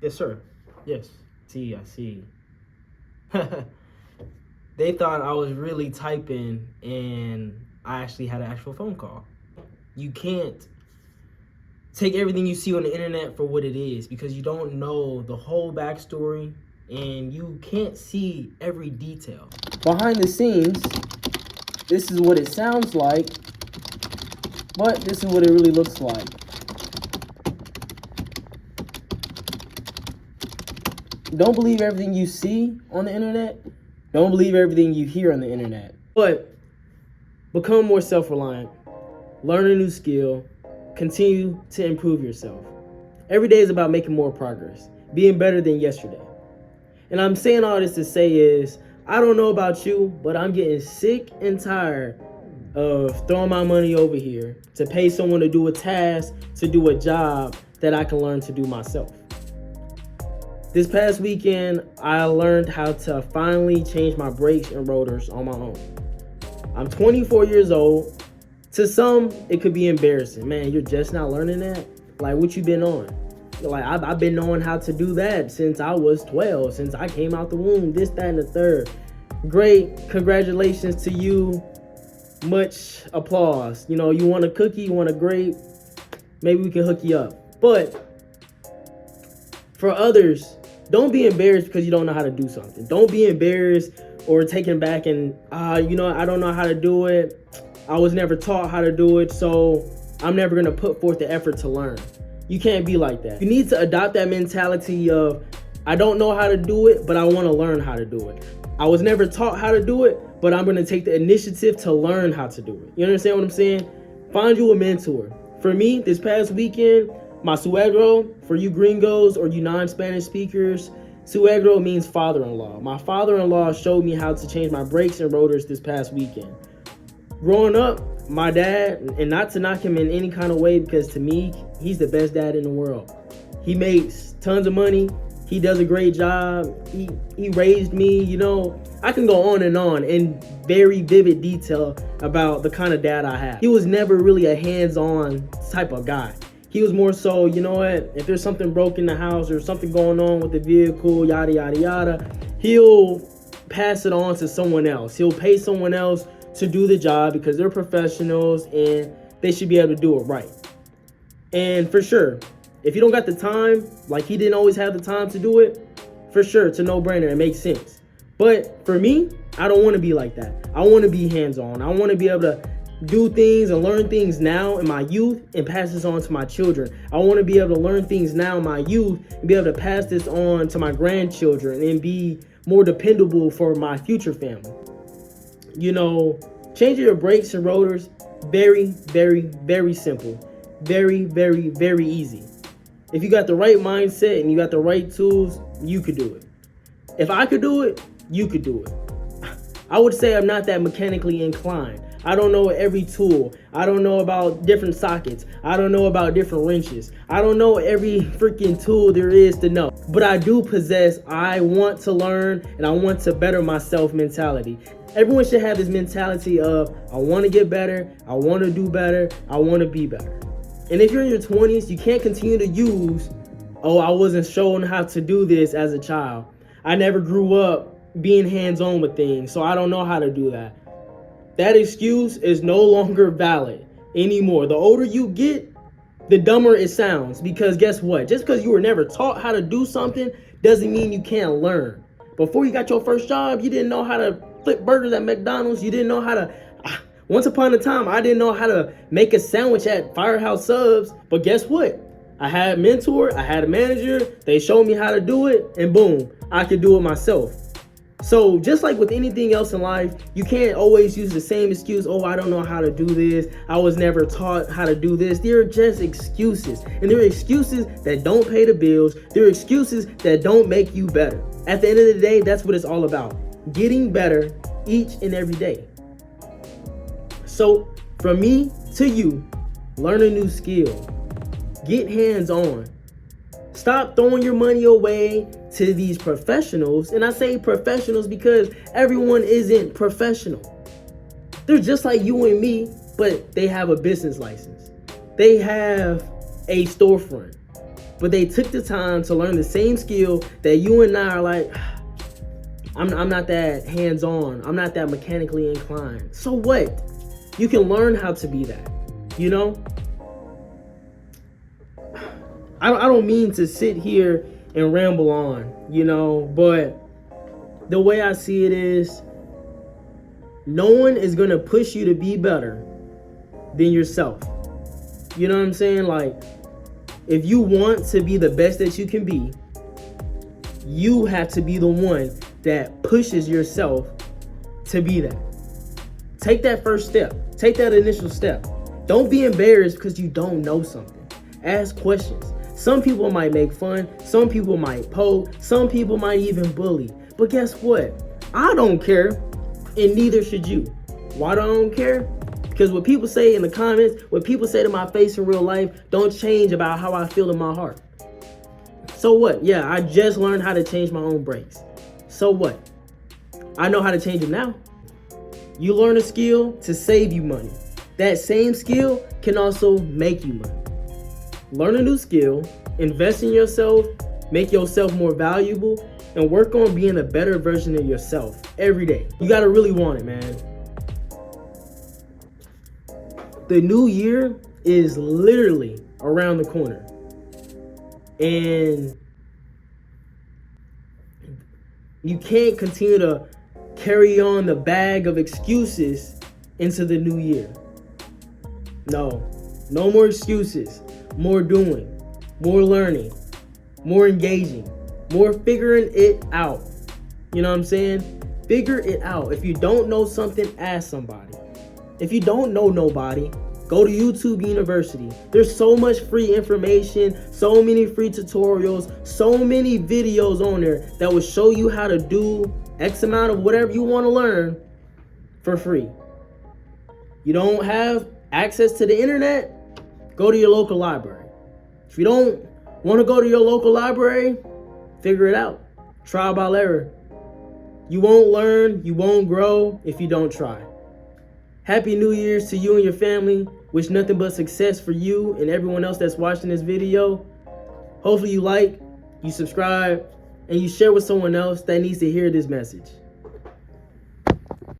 Yes, sir. Yes. See, I see. They thought I was really typing and I actually had an actual phone call. You can't take everything you see on the internet for what it is because you don't know the whole backstory and you can't see every detail. Behind the scenes, this is what it sounds like, but this is what it really looks like. Don't believe everything you see on the internet. Don't believe everything you hear on the internet. But become more self-reliant. Learn a new skill. Continue to improve yourself. Every day is about making more progress, being better than yesterday. And I'm saying all this to say is, I don't know about you, but I'm getting sick and tired of throwing my money over here to pay someone to do a task, to do a job that I can learn to do myself. This past weekend, I learned how to finally change my brakes and rotors on my own. I'm 24 years old. To some, it could be embarrassing. Man, you're just not learning that? Like, what you been on? Like, I've been knowing how to do that since I was 12, since I came out the womb, this, that, and the third. Great. Congratulations to you. Much applause. You know, you want a cookie, you want a grape, maybe we can hook you up. But for others, don't be embarrassed because you don't know how to do something. Don't be embarrassed or taken back and, I don't know how to do it. I was never taught how to do it, so I'm never going to put forth the effort to learn. You can't be like that. You need to adopt that mentality of, I don't know how to do it, but I want to learn how to do it. I was never taught how to do it, but I'm going to take the initiative to learn how to do it. You understand what I'm saying? Find you a mentor. For me, this past weekend, my suegro, for you gringos or you non-Spanish speakers, suegro means father-in-law. My father-in-law showed me how to change my brakes and rotors this past weekend. Growing up, my dad, and not to knock him in any kind of way, because to me, he's the best dad in the world. He makes tons of money. He does a great job. He raised me, I can go on in very vivid detail about the kind of dad I have. He was never really a hands-on type of guy. He was more so, if there's something broke in the house or something going on with the vehicle, yada, yada, yada, he'll pass it on to someone else. He'll pay someone else to do the job because they're professionals and they should be able to do it right. And for sure, if you don't got the time, like he didn't always have the time to do it, for sure, it's a no-brainer. It makes sense. But for me, I don't want to be like that. I want to be hands-on. I want to be able to do things and learn things now in my youth and pass this on to my children. I want to be able to learn things now in my youth and be able to pass this on to my grandchildren and be more dependable for my future family. Changing your brakes and rotors, very, very, very simple. Very, very, very easy. If you got the right mindset and you got the right tools, you could do it. If I could do it, you could do it. I would say I'm not that mechanically inclined. I don't know every tool. I don't know about different sockets. I don't know about different wrenches. I don't know every freaking tool there is to know. But I do possess, I want to learn and I want to better myself mentality. Everyone should have this mentality of, I want to get better, I want to do better, I want to be better. And if you're in your 20s, you can't continue to use, I wasn't shown how to do this as a child. I never grew up being hands-on with things, so I don't know how to do that. That excuse is no longer valid anymore. The older you get, the dumber it sounds. Because guess what? Just because you were never taught how to do something doesn't mean you can't learn. Before you got your first job, you didn't know how to flip burgers at McDonald's. You didn't know how to... Once upon a time, I didn't know how to make a sandwich at Firehouse Subs. But guess what? I had a mentor. I had a manager. They showed me how to do it. And boom, I could do it myself. So just like with anything else in life, you can't always use the same excuse. I don't know how to do this. I was never taught how to do this. They're just excuses. And they're excuses that don't pay the bills. They're excuses that don't make you better. At the end of the day, that's what it's all about. Getting better each and every day. So from me to you, learn a new skill. Get hands-on. Stop throwing your money away to these professionals. And I say professionals because everyone isn't professional. They're just like you and me, but they have a business license. They have a storefront. but they took the time to learn the same skill that you and I are like, I'm not that hands-on. I'm not that mechanically inclined. So what? You can learn how to be that, you know? I don't mean to sit here and ramble on, you know, but the way I see it is, no one is going to push you to be better than yourself. You know what I'm saying? Like, if you want to be the best that you can be, you have to be the one that pushes yourself to be that. Take that first step. Take that initial step. Don't be embarrassed because you don't know something. Ask questions. Some people might make fun. Some people might poke. Some people might even bully. But guess what? I don't care, and neither should you. Why do I don't care? Because what people say in the comments, what people say to my face in real life, don't change about how I feel in my heart. So what? Yeah, I just learned how to change my own brakes. So what? I know how to change them now. You learn a skill to save you money. That same skill can also make you money. Learn a new skill, invest in yourself, make yourself more valuable, and work on being a better version of yourself every day. You gotta really want it, man. The new year is literally around the corner. And you can't continue to carry on the bag of excuses into the new year. No more excuses. More doing, more learning, more engaging, more figuring it out. You know what I'm saying? Figure it out. If you don't know something, ask somebody. If you don't know nobody, go to YouTube University. There's so much free information, so many free tutorials, so many videos on there that will show you how to do X amount of whatever you want to learn for free. You don't have access to the internet? Go to your local library. If you don't want to go to your local library, figure it out. Trial by error. You won't learn, you won't grow if you don't try. Happy New Year's to you and your family. Wish nothing but success for you and everyone else that's watching this video. Hopefully you like, you subscribe, and you share with someone else that needs to hear this message.